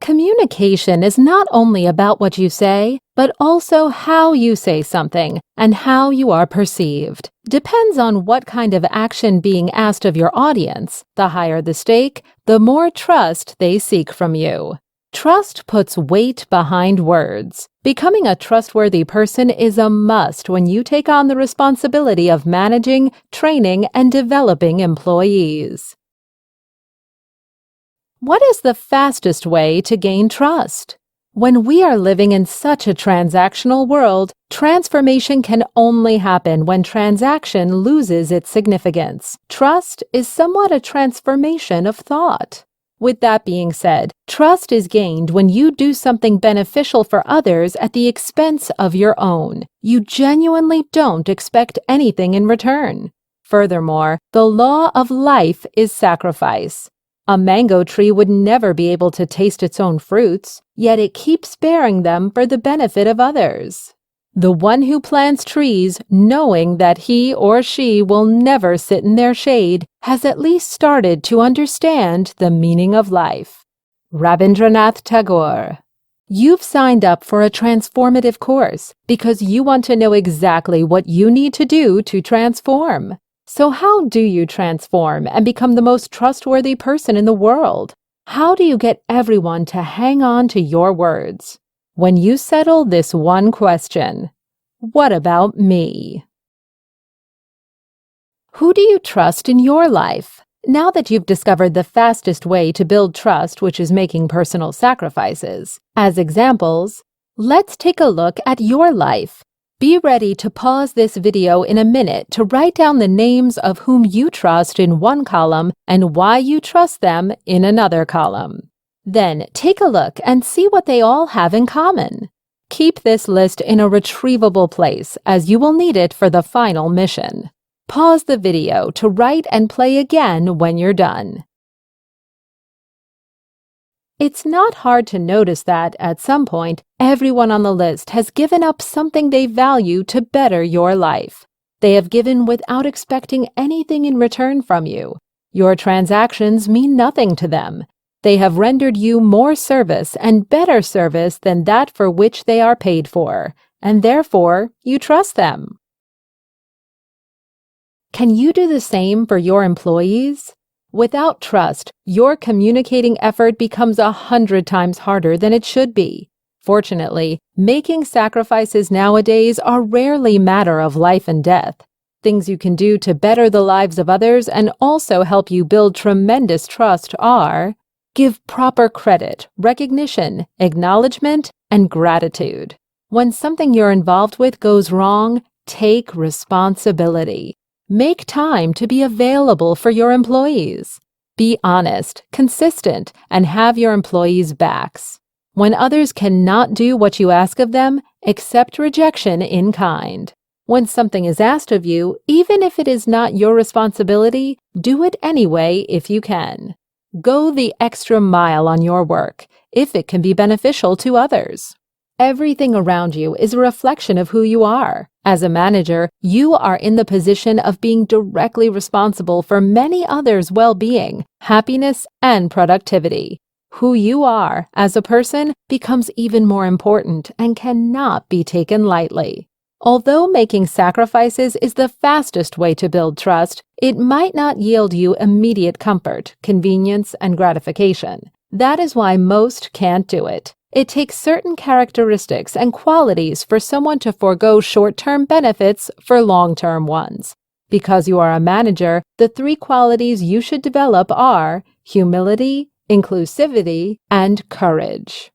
Communication is not only about what you say, but also how you say something and how you are perceived. Depends on what kind of action being asked of your audience. The higher the stake, the more trust they seek from you. Trust puts weight behind words. Becoming a trustworthy person is a must when you take on the responsibility of managing, training, and developing employees. What is the fastest way to gain trust? When we are living in such a transactional world, transformation can only happen when transaction loses its significance. Trust is somewhat a transformation of thought. With that being said, trust is gained when you do something beneficial for others at the expense of your own. You genuinely don't expect anything in return. Furthermore, the law of life is sacrifice. A mango tree would never be able to taste its own fruits, yet it keeps bearing them for the benefit of others. The one who plants trees, knowing that he or she will never sit in their shade, has at least started to understand the meaning of life. Rabindranath Tagore. You've signed up for a transformative course because you want to know exactly what you need to do to transform. So how do you transform and become the most trustworthy person in the world? How do you get everyone to hang on to your words? When you settle this one question, what about me? Who do you trust in your life? Now that you've discovered the fastest way to build trust, which is making personal sacrifices, as examples, let's take a look at your life. Be ready to pause this video in a minute to write down the names of whom you trust in one column and why you trust them in another column. Then take a look and see what they all have in common. Keep this list in a retrievable place as you will need it for the final mission. Pause the video to write and play again when you're done. It's not hard to notice that, at some point, everyone on the list has given up something they value to better your life. They have given without expecting anything in return from you. Your transactions mean nothing to them. They have rendered you more service and better service than that for which they are paid for, and therefore, you trust them. Can you do the same for your employees? Without trust, your communicating effort becomes 100 times harder than it should be. Fortunately, making sacrifices nowadays are rarely matter of life and death. Things you can do to better the lives of others and also help you build tremendous trust are: give proper credit, recognition, acknowledgement, and gratitude. When something you're involved with goes wrong, take responsibility. Make time to be available for your employees. Be honest, consistent, and have your employees' backs. When others cannot do what you ask of them, accept rejection in kind. When something is asked of you, even if it is not your responsibility, do it anyway if you can. Go the extra mile on your work, if it can be beneficial to others. Everything around you is a reflection of who you are. As a manager, you are in the position of being directly responsible for many others' well-being, happiness, and productivity. Who you are as a person becomes even more important and cannot be taken lightly. Although making sacrifices is the fastest way to build trust, it might not yield you immediate comfort, convenience, and gratification. That is why most can't do it. It takes certain characteristics and qualities for someone to forego short-term benefits for long-term ones. Because you are a manager, the 3 qualities you should develop are humility, inclusivity, and courage.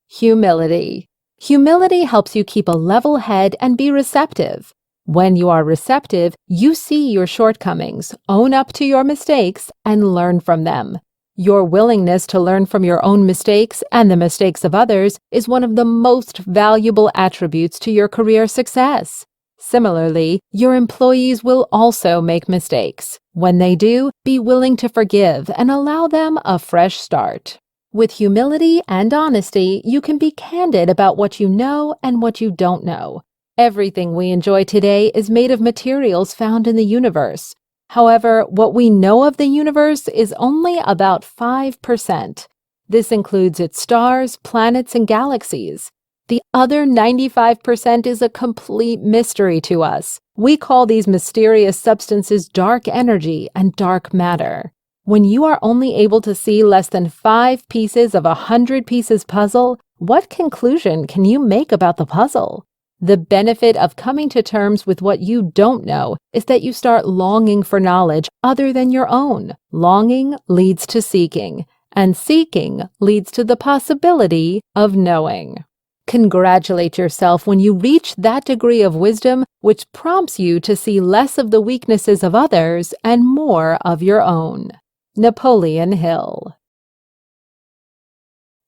Humility. Humility helps you keep a level head and be receptive. When you are receptive, you see your shortcomings, own up to your mistakes, and learn from them. Your willingness to learn from your own mistakes and the mistakes of others is one of the most valuable attributes to your career success. Similarly, your employees will also make mistakes. When they do, be willing to forgive and allow them a fresh start. With humility and honesty, you can be candid about what you know and what you don't know. Everything we enjoy today is made of materials found in the universe. However, what we know of the universe is only about 5%. This includes its stars, planets, and galaxies. The other 95% is a complete mystery to us. We call these mysterious substances dark energy and dark matter. When you are only able to see less than 5 pieces of a 100 pieces puzzle, what conclusion can you make about the puzzle? The benefit of coming to terms with what you don't know is that you start longing for knowledge other than your own. Longing leads to seeking, and seeking leads to the possibility of knowing. Congratulate yourself when you reach that degree of wisdom which prompts you to see less of the weaknesses of others and more of your own. Napoleon Hill.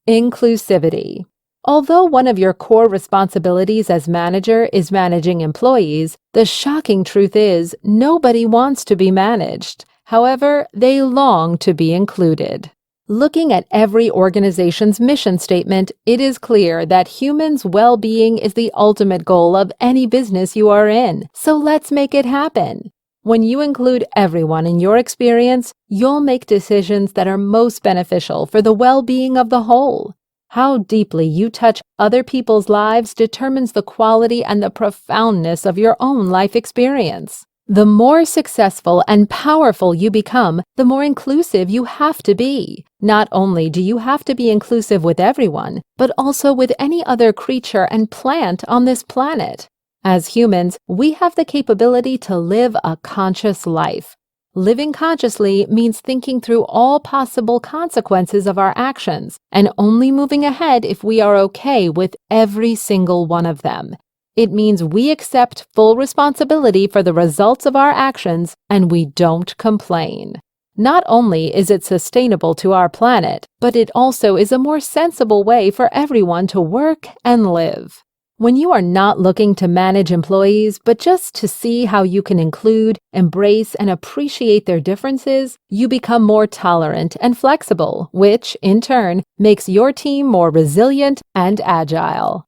Inclusivity. Although one of your core responsibilities as manager is managing employees, the shocking truth is nobody wants to be managed. However, they long to be included. Looking at every organization's mission statement, it is clear that humans' well-being is the ultimate goal of any business you are in. So let's make it happen. When you include everyone in your experience, you'll make decisions that are most beneficial for the well-being of the whole. How deeply you touch other people's lives determines the quality and the profoundness of your own life experience. The more successful and powerful you become, the more inclusive you have to be. Not only do you have to be inclusive with everyone, but also with any other creature and plant on this planet. As humans, we have the capability to live a conscious life. Living consciously means thinking through all possible consequences of our actions and only moving ahead if we are okay with every single one of them. It means we accept full responsibility for the results of our actions and we don't complain. Not only is it sustainable to our planet, but it also is a more sensible way for everyone to work and live. When you are not looking to manage employees, but just to see how you can include, embrace, and appreciate their differences, you become more tolerant and flexible, which, in turn, makes your team more resilient and agile.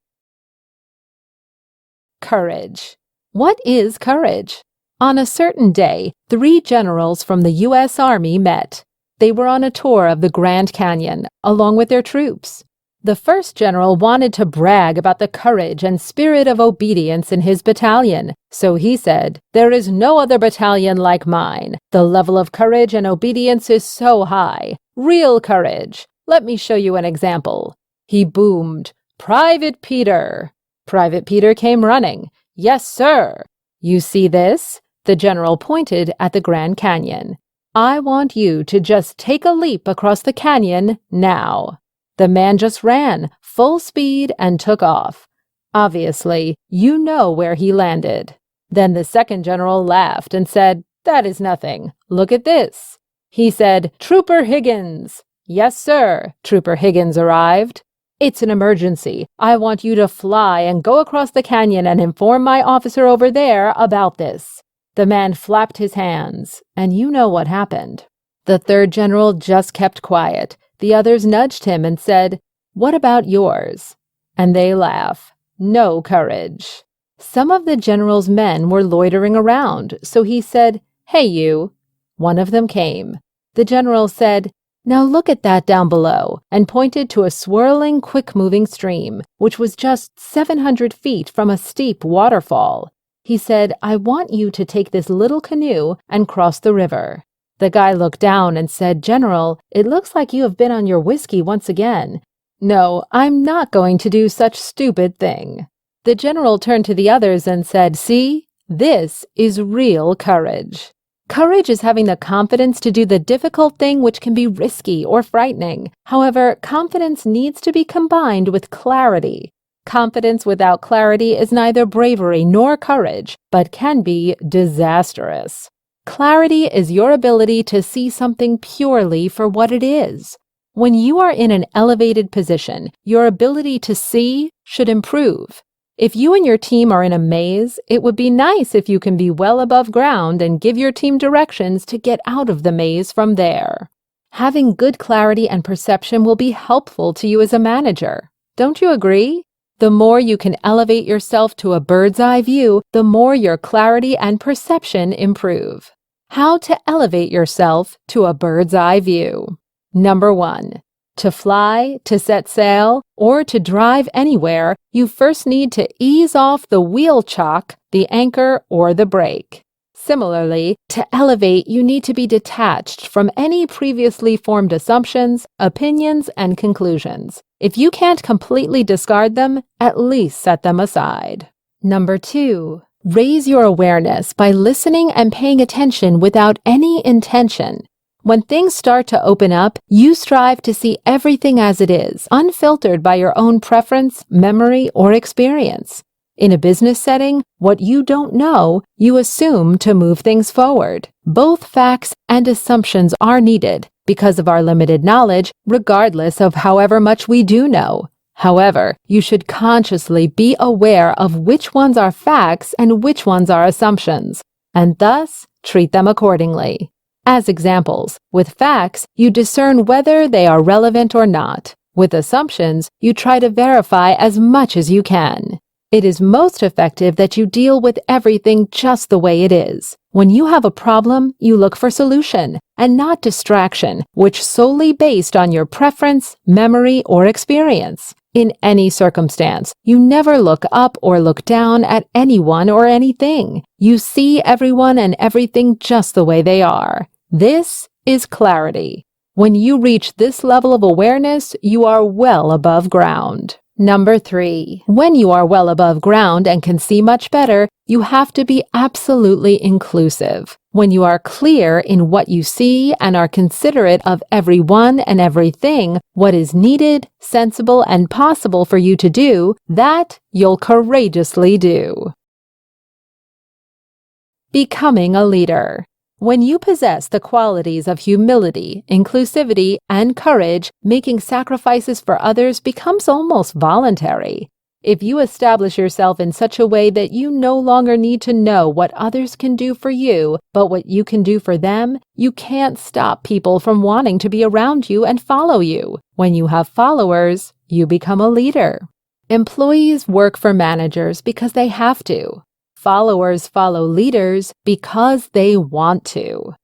Courage. What is courage? On a certain day, 3 generals from the U.S. Army met. They were on a tour of the Grand Canyon, along with their troops. The first general wanted to brag about the courage and spirit of obedience in his battalion, so he said, "There is no other battalion like mine. The level of courage and obedience is so high. Real courage. Let me show you an example." He boomed, "Private Peter." Private Peter came running. "Yes, sir." "You see this?" The general pointed at the Grand Canyon. "I want you to just take a leap across the canyon now." The man just ran, full speed, and took off. Obviously, you know where he landed. Then the second general laughed and said, "That is nothing. Look at this." He said, "Trooper Higgins." "Yes, sir." Trooper Higgins arrived. "It's an emergency. I want you to fly and go across the canyon and inform my officer over there about this." The man flapped his hands, and you know what happened. The third general just kept quiet. The others nudged him and said, "What about yours?" And they laugh. No courage. Some of the general's men were loitering around, so he said, "Hey, you." One of them came. The general said, "Now look at that down below," and pointed to a swirling, quick-moving stream, which was just 700 feet from a steep waterfall. He said, "I want you to take this little canoe and cross the river." The guy looked down and said, "General, it looks like you have been on your whiskey once again." "No, I'm not going to do such stupid thing." The general turned to the others and said, "See, this is real courage." Courage is having the confidence to do the difficult thing which can be risky or frightening. However, confidence needs to be combined with clarity. Confidence without clarity is neither bravery nor courage, but can be disastrous. Clarity is your ability to see something purely for what it is. When you are in an elevated position, your ability to see should improve. If you and your team are in a maze, it would be nice if you can be well above ground and give your team directions to get out of the maze from there. Having good clarity and perception will be helpful to you as a manager. Don't you agree? The more you can elevate yourself to a bird's eye view, the more your clarity and perception improve. How to elevate yourself to a bird's eye view. Number 1. To fly, to set sail, or to drive anywhere, you first need to ease off the wheel chock, the anchor, or the brake. Similarly, to elevate, you need to be detached from any previously formed assumptions, opinions, and conclusions. If you can't completely discard them, at least set them aside. Number 2. Raise your awareness by listening and paying attention without any intention. When things start to open up, you strive to see everything as it is, unfiltered by your own preference, memory, or experience. In a business setting, what you don't know, you assume to move things forward. Both facts and assumptions are needed because of our limited knowledge, regardless of however much we do know. However, you should consciously be aware of which ones are facts and which ones are assumptions, and thus treat them accordingly. As examples, with facts, you discern whether they are relevant or not. With assumptions, you try to verify as much as you can. It is most effective that you deal with everything just the way it is. When you have a problem, you look for solution, and not distraction, which solely based on your preference, memory, or experience. In any circumstance, you never look up or look down at anyone or anything. You see everyone and everything just the way they are. This is clarity. When you reach this level of awareness, you are well above ground. Number 3. When you are well above ground and can see much better, you have to be absolutely inclusive. When you are clear in what you see and are considerate of everyone and everything, what is needed, sensible, and possible for you to do, that you'll courageously do. Becoming a leader. When you possess the qualities of humility, inclusivity, and courage, making sacrifices for others becomes almost voluntary. If you establish yourself in such a way that you no longer need to know what others can do for you, but what you can do for them, you can't stop people from wanting to be around you and follow you. When you have followers, you become a leader. Employees work for managers because they have to. Followers follow leaders because they want to.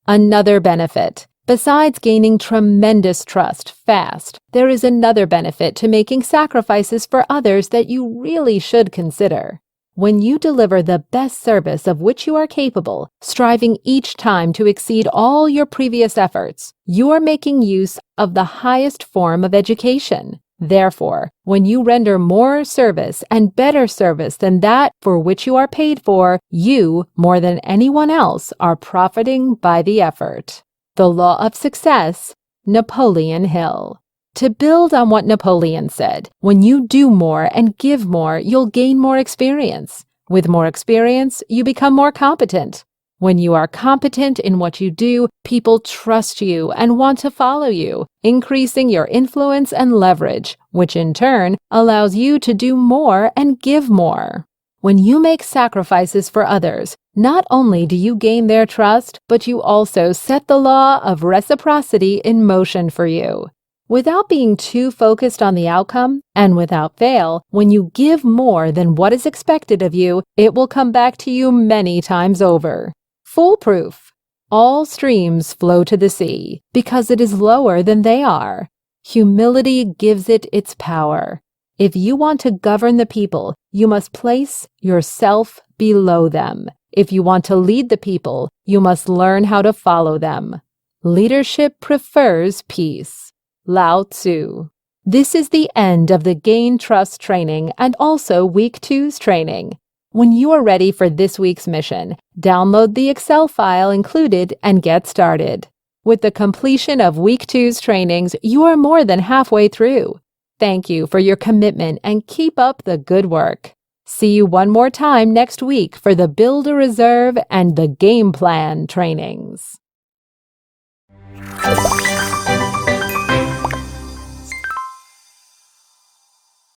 Another benefit. Besides gaining tremendous trust fast, there is another benefit to making sacrifices for others that you really should consider. When you deliver the best service of which you are capable, striving each time to exceed all your previous efforts, you are making use of the highest form of education. Therefore, when you render more service and better service than that for which you are paid for, you, more than anyone else, are profiting by the effort. The Law of Success, Napoleon Hill. To build on what Napoleon said, when you do more and give more, you'll gain more experience. With more experience, you become more competent. When you are competent in what you do, people trust you and want to follow you, increasing your influence and leverage, which in turn allows you to do more and give more. When you make sacrifices for others, not only do you gain their trust, but you also set the law of reciprocity in motion for you. Without being too focused on the outcome, and without fail, when you give more than what is expected of you, it will come back to you many times over. Foolproof. All streams flow to the sea because it is lower than they are. Humility gives it its power. If you want to govern the people, you must place yourself below them. If you want to lead the people, you must learn how to follow them. Leadership prefers peace. Lao Tzu. This is the end of the Gain Trust training and also Week 2's training. When you are ready for this week's mission, download the Excel file included and get started. With the completion of Week 2's trainings, you are more than halfway through. Thank you for your commitment and keep up the good work. See you one more time next week for the Build a Reserve and the Game Plan trainings.